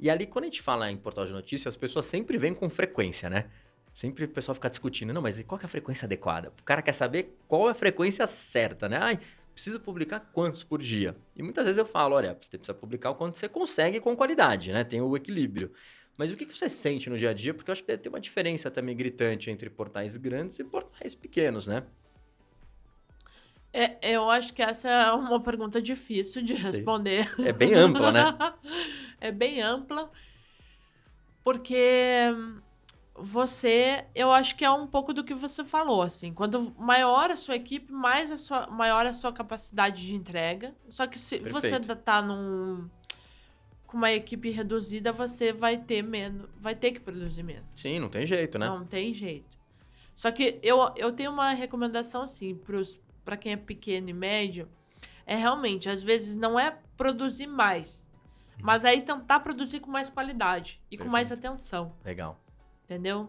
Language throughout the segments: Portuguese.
E ali, quando a gente fala em portal de notícias, as pessoas sempre vêm com frequência, né? Sempre o pessoal fica discutindo, não, mas qual que é a frequência adequada? O cara quer saber qual é a frequência certa, né? Ai, preciso publicar quantos por dia? E muitas vezes eu falo, olha, você precisa publicar o quanto você consegue com qualidade, né? Tem o equilíbrio. Mas o que você sente no dia a dia? Porque eu acho que deve ter uma diferença também gritante entre portais grandes e portais pequenos, né? Eu acho que essa é uma pergunta difícil de responder. É bem ampla, né? É bem ampla, porque eu acho que é um pouco do que você falou, assim. Quando maior a sua equipe, maior a sua capacidade de entrega. Só que se você tá com uma equipe reduzida, você vai ter que produzir menos. Sim, não tem jeito, né? Não tem jeito. Só que eu tenho uma recomendação, assim, para quem é pequeno e médio, realmente, às vezes, não é produzir mais, mas aí tentar produzir com mais qualidade e com mais atenção. Legal. Entendeu?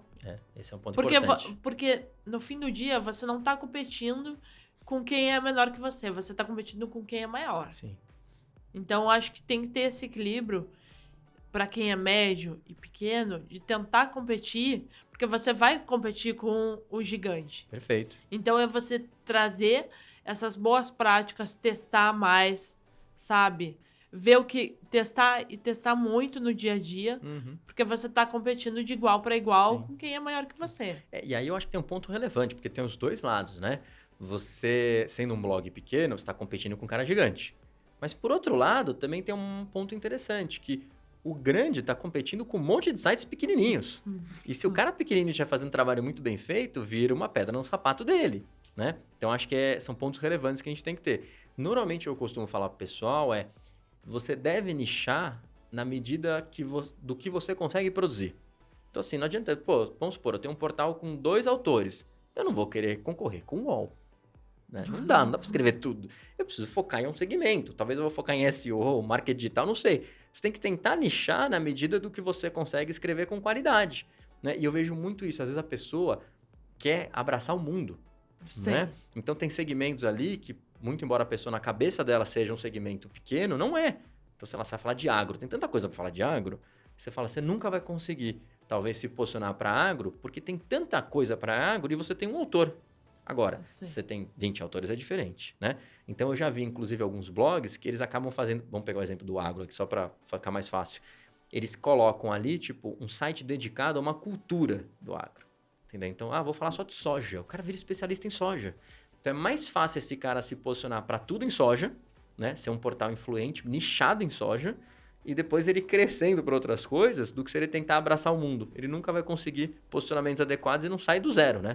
Esse é um ponto importante. Porque no fim do dia, você não tá competindo com quem é menor que você tá competindo com quem é maior. Sim. Então, eu acho que tem que ter esse equilíbrio para quem é médio e pequeno, de tentar competir, porque você vai competir com o gigante. Perfeito. Então, é você trazer essas boas práticas, testar mais, sabe? Testar muito no dia a dia, porque você tá competindo de igual para igual com quem é maior que você. E aí eu acho que tem um ponto relevante, porque tem os dois lados, né? Você, sendo um blog pequeno, você está competindo com um cara gigante. Mas, por outro lado, também tem um ponto interessante, que o grande está competindo com um monte de sites pequenininhos. E se o cara pequenininho estiver fazendo um trabalho muito bem feito, vira uma pedra no sapato dele, né? Então, acho que são pontos relevantes que a gente tem que ter. Normalmente, eu costumo falar pro pessoal você deve nichar na medida do que você consegue produzir. Então, assim, não adianta... vamos supor, eu tenho um portal com 2 autores. Eu não vou querer concorrer com o UOL. Né? Não dá para escrever tudo. Eu preciso focar em um segmento. Talvez eu vou focar em SEO, marketing digital, não sei. Você tem que tentar nichar na medida do que você consegue escrever com qualidade. Né? E eu vejo muito isso. Às vezes a pessoa quer abraçar o mundo. Né? Então tem segmentos ali que, muito embora a pessoa na cabeça dela seja um segmento pequeno, não é. Então, se ela vai falar de agro, tem tanta coisa para falar de agro, você fala, você nunca vai conseguir, talvez, se posicionar para agro, porque tem tanta coisa para agro e você tem um autor. Agora, você tem 20 autores, é diferente, né? Então, eu já vi, inclusive, alguns blogs que eles acabam fazendo... Vamos pegar o exemplo do agro aqui, só para ficar mais fácil. Eles colocam ali, tipo, um site dedicado a uma cultura do agro. Entendeu? Então, vou falar só de soja. O cara vira especialista em soja. Então, é mais fácil esse cara se posicionar para tudo em soja, né? Ser um portal influente, nichado em soja, e depois ele crescendo para outras coisas, do que se ele tentar abraçar o mundo. Ele nunca vai conseguir posicionamentos adequados e não sai do zero, né?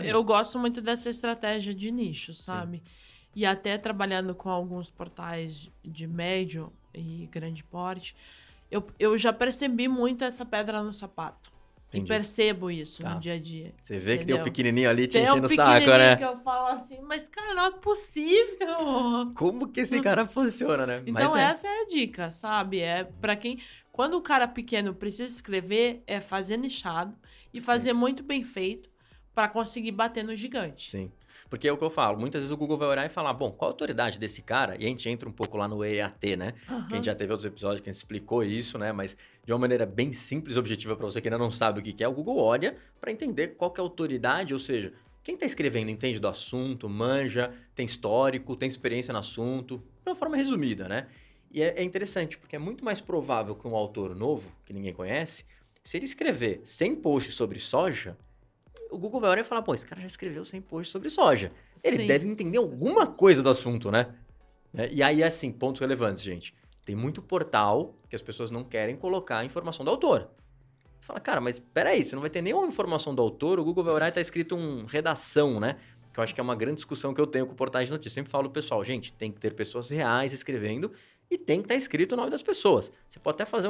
Eu gosto muito dessa estratégia de nicho, sabe? Sim. E até trabalhando com alguns portais de médio e grande porte, eu já percebi muito essa pedra no sapato. Entendi. E percebo isso no dia a dia. Você vê que tem um pequenininho ali te enchendo o saco, né? Que eu falo assim, mas cara, não é possível. Como que esse cara funciona, né? Então essa é a dica, sabe? Pra quem... Quando o cara pequeno precisa escrever, é fazer nichado e fazer muito bem feito para conseguir bater no gigante. Sim. Porque é o que eu falo, muitas vezes o Google vai olhar e falar, bom, qual a autoridade desse cara? E a gente entra um pouco lá no EAT, né? Que a gente já teve outros episódios que a gente explicou isso, né? Mas de uma maneira bem simples e objetiva para você que ainda não sabe o que é, o Google olha para entender qual que é a autoridade, ou seja, quem está escrevendo entende do assunto, manja, tem histórico, tem experiência no assunto, de uma forma resumida, né? E é interessante, porque é muito mais provável que um autor novo, que ninguém conhece, se ele escrever 100 posts sobre soja, o Google vai olhar e falar, pô, esse cara já escreveu 100 posts sobre soja. Ele deve entender alguma coisa do assunto, né? E aí, assim, pontos relevantes, gente. Tem muito portal que as pessoas não querem colocar a informação do autor. Você fala, cara, mas peraí, você não vai ter nenhuma informação do autor, o Google vai olhar e tá escrito redação, né? Que eu acho que é uma grande discussão que eu tenho com portais de notícias. Sempre falo pro pessoal, gente, tem que ter pessoas reais escrevendo e tem que estar escrito o nome das pessoas. Você pode até fazer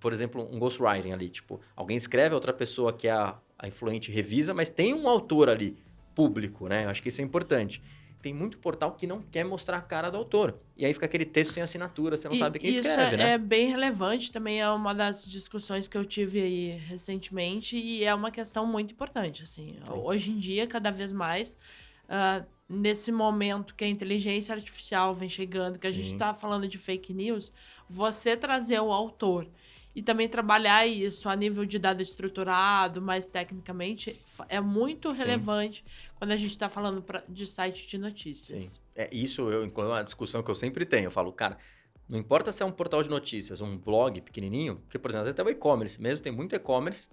por exemplo, um ghostwriting ali, tipo, alguém escreve, outra pessoa que é a influente revisa, mas tem um autor ali, público, né? Eu acho que isso é importante. Tem muito portal que não quer mostrar a cara do autor. E aí fica aquele texto sem assinatura, você não sabe quem escreve, né? Isso é bem relevante, também é uma das discussões que eu tive aí recentemente e é uma questão muito importante, assim. Sim. Hoje em dia, cada vez mais, nesse momento que a inteligência artificial vem chegando, que a gente Sim. está falando de fake news, você trazer o autor e também trabalhar isso a nível de dado estruturado, mais tecnicamente, é muito relevante quando a gente está falando de site de notícias. Sim. Isso é uma discussão que eu sempre tenho. Eu falo, cara, não importa se é um portal de notícias, um blog pequenininho, porque, por exemplo, até o e-commerce mesmo, tem muito e-commerce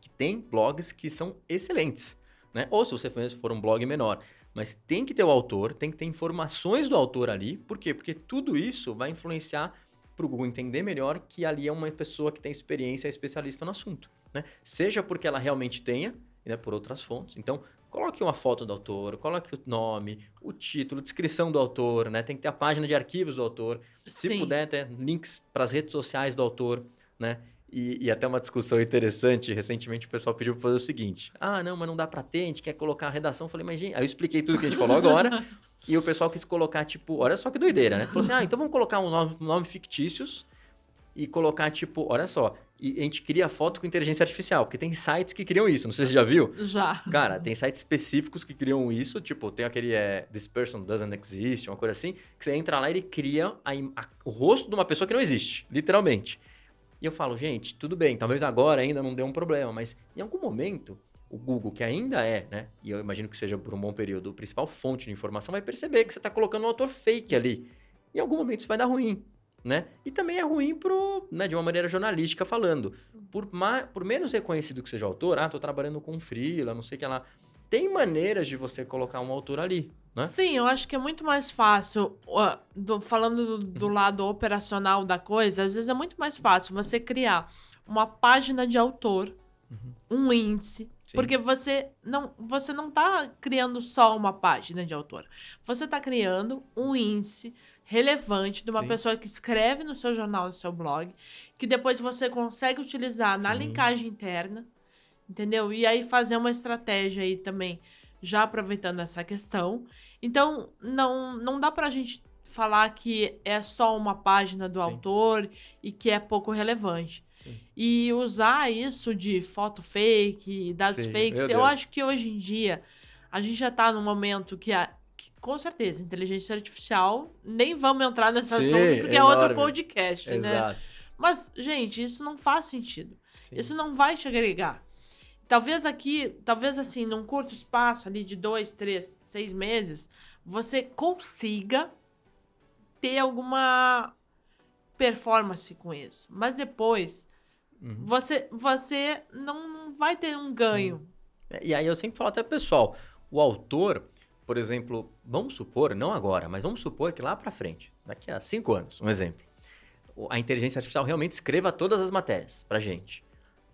que tem blogs que são excelentes, né? Ou se você for um blog menor. Mas tem que ter o autor, tem que ter informações do autor ali. Por quê? Porque tudo isso vai influenciar para o Google entender melhor que ali é uma pessoa que tem experiência, é especialista no assunto, né? Seja porque ela realmente tenha, né, por outras fontes. Então, coloque uma foto do autor, coloque o nome, o título, descrição do autor, né? Tem que ter a página de arquivos do autor. Se puder, ter links para as redes sociais do autor, né? E até uma discussão interessante, recentemente o pessoal pediu para fazer o seguinte: não, mas não dá para ter, a gente quer colocar a redação. Eu falei, mas gente, aí eu expliquei tudo que a gente falou agora, e o pessoal quis colocar, tipo, olha só que doideira, né? Falou assim, então vamos colocar uns nomes fictícios e colocar, tipo, olha só, e a gente cria foto com inteligência artificial, porque tem sites que criam isso, não sei se você já viu. Já. Cara, tem sites específicos que criam isso, tipo, tem aquele This Person Doesn't Exist, uma coisa assim, que você entra lá e ele cria o rosto de uma pessoa que não existe, literalmente. E eu falo, gente, tudo bem, talvez agora ainda não dê um problema, mas em algum momento, o Google, que ainda é, né, e eu imagino que seja por um bom período, a principal fonte de informação, vai perceber que você está colocando um autor fake ali. Em algum momento isso vai dar ruim, né? E também é ruim né, de uma maneira jornalística falando. Por menos reconhecido que seja o autor, tô trabalhando com um freela, não sei o que lá. Tem maneiras de você colocar um autor ali, né? Sim, eu acho que é muito mais fácil, falando do lado operacional da coisa, às vezes é muito mais fácil você criar uma página de autor, um índice, Sim. Porque você não está criando só uma página de autor, você está criando um índice relevante de uma pessoa que escreve no seu jornal, no seu blog, que depois você consegue utilizar na linkagem interna, entendeu? E aí fazer uma estratégia aí também, já aproveitando essa questão. Então, não dá pra gente falar que é só uma página do autor e que é pouco relevante. Sim. E usar isso de foto fake, dados fakes, eu acho que hoje em dia a gente já tá num momento que com certeza, inteligência artificial, nem vamos entrar nesse assunto, porque é outro podcast, né? Mas, gente, isso não faz sentido. Isso não vai te agregar. Talvez assim, num curto espaço ali de 2, 3, 6 meses, você consiga ter alguma performance com isso. Mas depois, você não vai ter um ganho. E aí eu sempre falo até pro pessoal, o autor, por exemplo, vamos supor, não agora, mas vamos supor que lá pra frente, daqui a 5 anos, um exemplo, a inteligência artificial realmente escreva todas as matérias pra gente.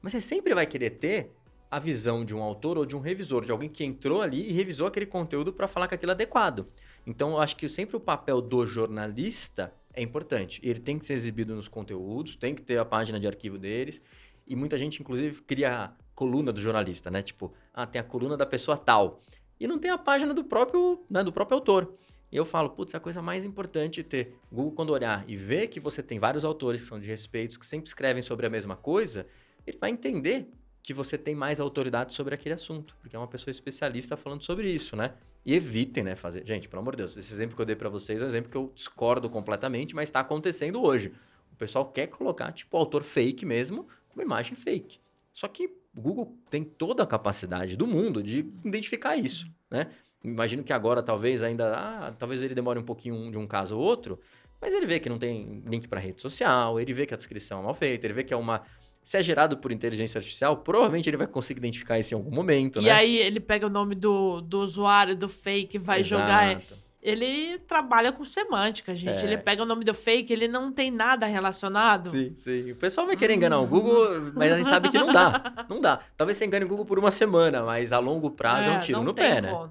Mas você sempre vai querer ter a visão de um autor ou de um revisor, de alguém que entrou ali e revisou aquele conteúdo para falar que aquilo é adequado. Então, eu acho que sempre o papel do jornalista é importante. Ele tem que ser exibido nos conteúdos, tem que ter a página de arquivo deles. E muita gente, inclusive, cria a coluna do jornalista, né? Tipo, tem a coluna da pessoa tal. E não tem a página do próprio autor. E eu falo, putz, a coisa mais importante é ter o Google, quando olhar e ver que você tem vários autores que são de respeito, que sempre escrevem sobre a mesma coisa, ele vai entender que você tem mais autoridade sobre aquele assunto, porque é uma pessoa especialista falando sobre isso, né? E evitem, né, fazer... Gente, pelo amor de Deus, esse exemplo que eu dei para vocês é um exemplo que eu discordo completamente, mas está acontecendo hoje. O pessoal quer colocar, tipo, autor fake mesmo, com uma imagem fake. Só que o Google tem toda a capacidade do mundo de identificar isso, né? Imagino que agora talvez talvez ele demore um pouquinho de um caso ou outro, mas ele vê que não tem link para rede social, ele vê que a descrição é mal feita, ele vê que se é gerado por inteligência artificial, provavelmente ele vai conseguir identificar isso em algum momento, né? E aí ele pega o nome do usuário, do fake, vai jogar... Ele trabalha com semântica, gente. Ele pega o nome do fake, ele não tem nada relacionado. Sim. O pessoal vai querer enganar o Google, mas a gente sabe que não dá. Não dá. Talvez você engane o Google por uma semana, mas a longo prazo é um tiro no pé, né?